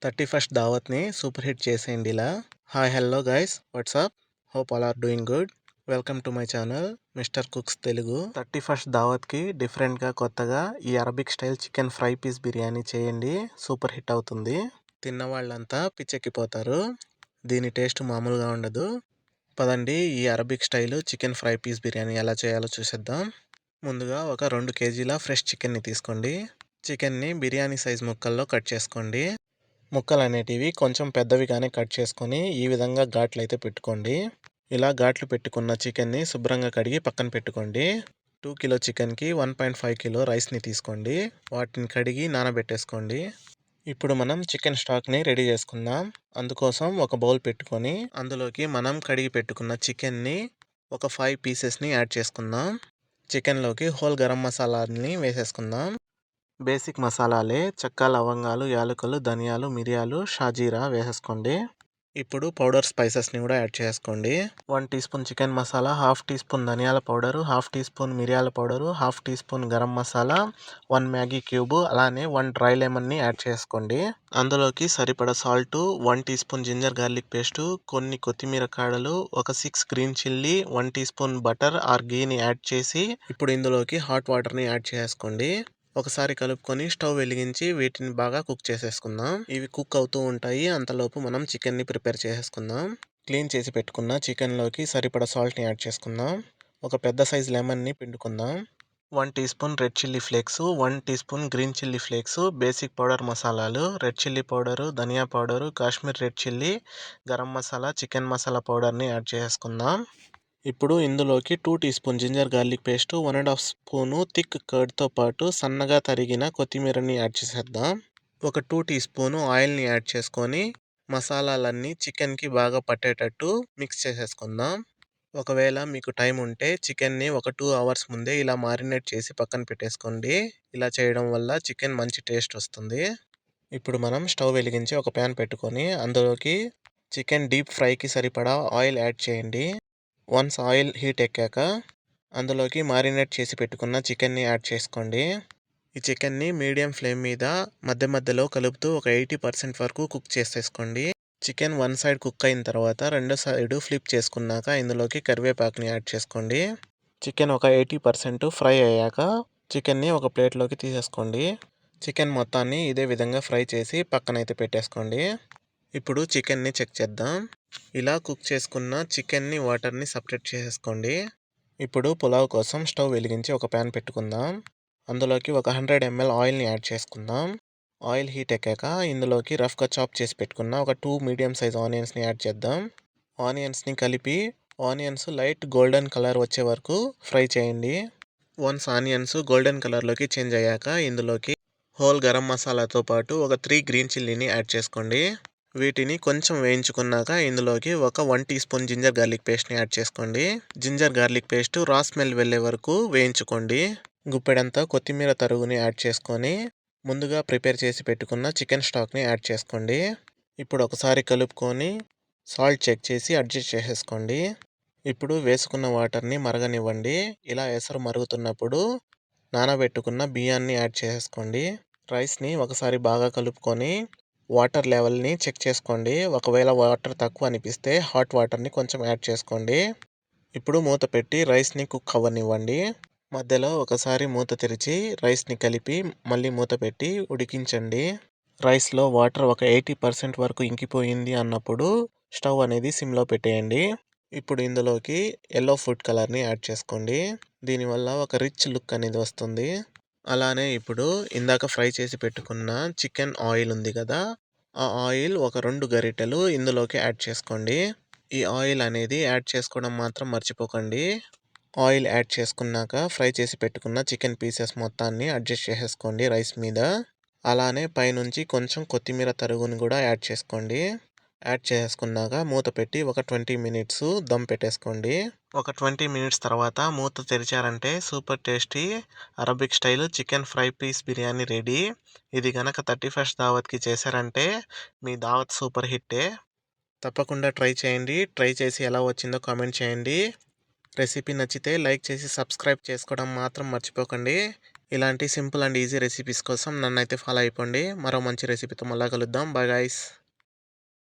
31st దావత్‌ని super hit చేసేయండి ఇలా. Hi hello guys what's up hope all are doing good. Welcome to my channel mister cooks Telugu. 31st దావత్‌కి డిఫరెంట్‌గా కొత్తగా ఈ Arabic style chicken fry piece biryani చేయండి. Super hit అవుతుంది. తిన్న వాళ్ళంతా పిచ్చెక్కిపోతారు. దీని టేస్ట్ మామూలుగా ఉండదు. పదండి ఈ Arabic style chicken fry piece biryani ఎలా చేయాలో చూసేద్దాం. ముందుగా ఒక 2 కేజీల ఫ్రెష్ చికెన్ని తీసుకోండి. చికెన్ని బిర్యానీ సైజ్ ముక్కల్లో కట్ చేసుకోండి. ముక్కలు అనేటివి కొంచెం పెద్దవిగానే కట్ చేసుకొని ఈ విధంగా ఘాట్లు అయితే పెట్టుకోండి. ఇలా ఘాట్లు పెట్టుకున్న చికెన్ని శుభ్రంగా కడిగి పక్కన పెట్టుకోండి. 2 కిలో చికెన్కి 1.5 కిలో రైస్ని తీసుకోండి. వాటిని కడిగి నానబెట్టేసుకోండి. ఇప్పుడు మనం చికెన్ స్టాక్ని రెడీ చేసుకుందాం. అందుకోసం ఒక బౌల్ పెట్టుకొని అందులోకి మనం కడిగి పెట్టుకున్న చికెన్ని ఒక 5 పీసెస్ని యాడ్ చేసుకుందాం. చికెన్లోకి హోల్ గరం మసాలాని వేసేసుకుందాం. బేసిక్ మసాలాలే చెక్క, లవంగాలు, యాలకులు, ధనియాలు, మిరియాలు, షాజీరా వేసేసుకోండి. ఇప్పుడు పౌడర్ స్పైసెస్ని కూడా యాడ్ చేసుకోండి. 1 teaspoon chicken masala, 1/2 teaspoon ధనియాల పౌడరు, 1/2 టీ స్పూన్ మిరియాల powder, 1/2 teaspoon garam masala, 1 Maggi cube, అలానే 1 డ్రై లెమన్ని యాడ్ చేసుకోండి. అందులోకి సరిపడా salt, 1 teaspoon ginger garlic paste, కొన్ని కొత్తిమీర కాడలు, ఒక 6 green chilli, 1 teaspoon butter or గీని యాడ్ చేసి ఇప్పుడు ఇందులోకి హాట్ వాటర్ని యాడ్ చేసుకోండి. ఒకసారి కలుపుకొని స్టవ్ వెలిగించి వీటిని బాగా కుక్ చేసేసుకుందాం. ఇవి కుక్ అవుతూ ఉంటాయి. అంతలోపు మనం చికెన్ని ప్రిపేర్ చేసేసుకుందాం. క్లీన్ చేసి పెట్టుకున్న చికెన్లోకి సరిపడా సాల్ట్ని యాడ్ చేసుకుందాం. ఒక పెద్ద సైజ్ లెమన్ని పిండుకుందాం. 1 teaspoon red chilli flakes, 1 teaspoon green chilli flakes, basic powder మసాలాలు, రెడ్ చిల్లీ పౌడరు, ధనియా powder, Kashmir red chilli, garam masala, chicken masala పౌడర్ని యాడ్ చేసుకుందాం. ఇప్పుడు ఇందులోకి 2 టీ స్పూన్ జింజర్ గార్లిక్ పేస్టు, 1.5 స్పూను థిక్ కర్డ్తో పాటు సన్నగా తరిగిన కొత్తిమీరని యాడ్ చేసేద్దాం. ఒక 2 టీ స్పూను ఆయిల్ని యాడ్ చేసుకొని మసాలాలన్నీ చికెన్కి బాగా పట్టేటట్టు మిక్స్ చేసేసుకుందాం. ఒకవేళ మీకు టైం ఉంటే చికెన్ని ఒక 2 అవర్స్ ముందే ఇలా మారినేట్ చేసి పక్కన పెట్టేసుకోండి. ఇలా చేయడం వల్ల చికెన్ మంచి టేస్ట్ వస్తుంది. ఇప్పుడు మనం స్టవ్ వెలిగించి ఒక ప్యాన్ పెట్టుకొని అందులోకి చికెన్ డీప్ ఫ్రైకి సరిపడా ఆయిల్ యాడ్ చేయండి. వన్స్ ఆయిల్ హీట్ ఎక్కాక అందులోకి మారినేట్ చేసి పెట్టుకున్న చికెన్ని యాడ్ చేసుకోండి. ఈ చికెన్ని మీడియం ఫ్లేమ్ మీద మధ్య మధ్యలో కలుపుతూ ఒక 80% వరకు కుక్ చేసేసుకోండి. చికెన్ వన్ సైడ్ కుక్ అయిన తర్వాత రెండో సైడ్ ఫ్లిప్ చేసుకున్నాక ఇందులోకి కరివేపాకుని యాడ్ చేసుకోండి. చికెన్ ఒక 80% ఫ్రై అయ్యాక చికెన్ని ఒక ప్లేట్లోకి తీసేసుకోండి. చికెన్ మొత్తాన్ని ఇదే విధంగా ఫ్రై చేసి పక్కనైతే పెట్టేసుకోండి. ఇప్పుడు చికెన్ని చెక్ చేద్దాం. ఇలా కుక్ చేసుకున్న చికెన్ని వాటర్ని సపరేట్ చేసేసుకోండి. ఇప్పుడు పులావ్ కోసం స్టవ్ వెలిగించి ఒక ప్యాన్ పెట్టుకుందాం. అందులోకి ఒక 100 ml ఆయిల్ని యాడ్ చేసుకుందాం. ఆయిల్ హీట్ ఎక్కాక ఇందులోకి రఫ్గా చాప్ చేసి పెట్టుకున్న ఒక 2 మీడియం సైజ్ ఆనియన్స్ని యాడ్ చేద్దాం. ఆనియన్స్ని కలిపి ఆనియన్స్ లైట్ గోల్డెన్ కలర్ వచ్చే వరకు ఫ్రై చేయండి. వన్స్ ఆనియన్స్ గోల్డెన్ కలర్లోకి చేంజ్ అయ్యాక ఇందులోకి హోల్ గరం మసాలాతో పాటు ఒక 3 గ్రీన్ చిల్లీని యాడ్ చేసుకోండి. వీటిని కొంచెం వేయించుకున్నాక ఇందులోకి ఒక 1 టీ స్పూన్ జింజర్ గార్లిక్ పేస్ట్ని యాడ్ చేసుకోండి. జింజర్ గార్లిక్ పేస్ట్ రా స్మెల్ వెళ్ళే వరకు వేయించుకోండి. గుప్పెడంతా కొత్తిమీర తరుగుని యాడ్ చేసుకొని ముందుగా ప్రిపేర్ చేసి పెట్టుకున్న చికెన్ స్టాక్ని యాడ్ చేసుకోండి. ఇప్పుడు ఒకసారి కలుపుకొని సాల్ట్ చెక్ చేసి అడ్జస్ట్ చేసేసుకోండి. ఇప్పుడు వేసుకున్న వాటర్ని మరగనివ్వండి. ఇలా ఎసరు మరుగుతున్నప్పుడు నానబెట్టుకున్న బియ్యాన్ని యాడ్ చేసుకోండి. రైస్ని ఒకసారి బాగా కలుపుకొని వాటర్ లెవెల్ని చెక్ చేసుకోండి. ఒకవేళ వాటర్ తక్కువ అనిపిస్తే హాట్ వాటర్ని కొంచెం యాడ్ చేసుకోండి. ఇప్పుడు మూత పెట్టి రైస్ని కుక్ అవ్వనివ్వండి. మధ్యలో ఒకసారి మూత తెరిచి రైస్ని కలిపి మళ్ళీ మూత పెట్టి ఉడికించండి. రైస్లో వాటర్ ఒక 80% వరకు ఇంకిపోయింది అన్నప్పుడు స్టవ్ అనేది సిమ్లో పెట్టేయండి. ఇప్పుడు ఇందులోకి ఎల్లో ఫుడ్ కలర్ని యాడ్ చేసుకోండి. దీనివల్ల ఒక రిచ్ లుక్ అనేది వస్తుంది. అలానే ఇప్పుడు ఇందాక ఫ్రై చేసి పెట్టుకున్న చికెన్ ఆయిల్ ఉంది కదా, ఆ ఆయిల్ ఒక 2 గరిటెలు ఇందులోకి యాడ్ చేసుకోండి. ఈ ఆయిల్ అనేది యాడ్ చేసుకోవడం మాత్రం మర్చిపోకండి. ఆయిల్ యాడ్ చేసుకున్నాక ఫ్రై చేసి పెట్టుకున్న చికెన్ పీసెస్ మొత్తాన్ని అడ్జస్ట్ చేసేసుకోండి రైస్ మీద. అలానే పైనుంచి కొంచెం కొత్తిమీర తరుగుని కూడా యాడ్ చేసుకోండి. యాడ్ చేసుకున్నాక మూత పెట్టి ఒక 20 మినిట్స్ దమ్ పెట్టేసుకోండి. ఒక 20 మినిట్స్ తర్వాత మూత తెరిచారంటే super tasty Arabic style chicken fry piece biryani ready. ఇది కనుక 31st దావత్కి చేశారంటే మీ దావత్ సూపర్ హిట్టే. తప్పకుండా ట్రై చేయండి. ట్రై చేసి ఎలా వచ్చిందో కామెంట్ చేయండి. రెసిపీ నచ్చితే లైక్ చేసి సబ్స్క్రైబ్ చేసుకోవడం మాత్రం మర్చిపోకండి. ఇలాంటి సింపుల్ అండ్ ఈజీ రెసిపీస్ కోసం నన్నైతే ఫాలో అయిపోండి. మరో మంచి రెసిపీతో మళ్ళా కలుద్దాం. Bye guys.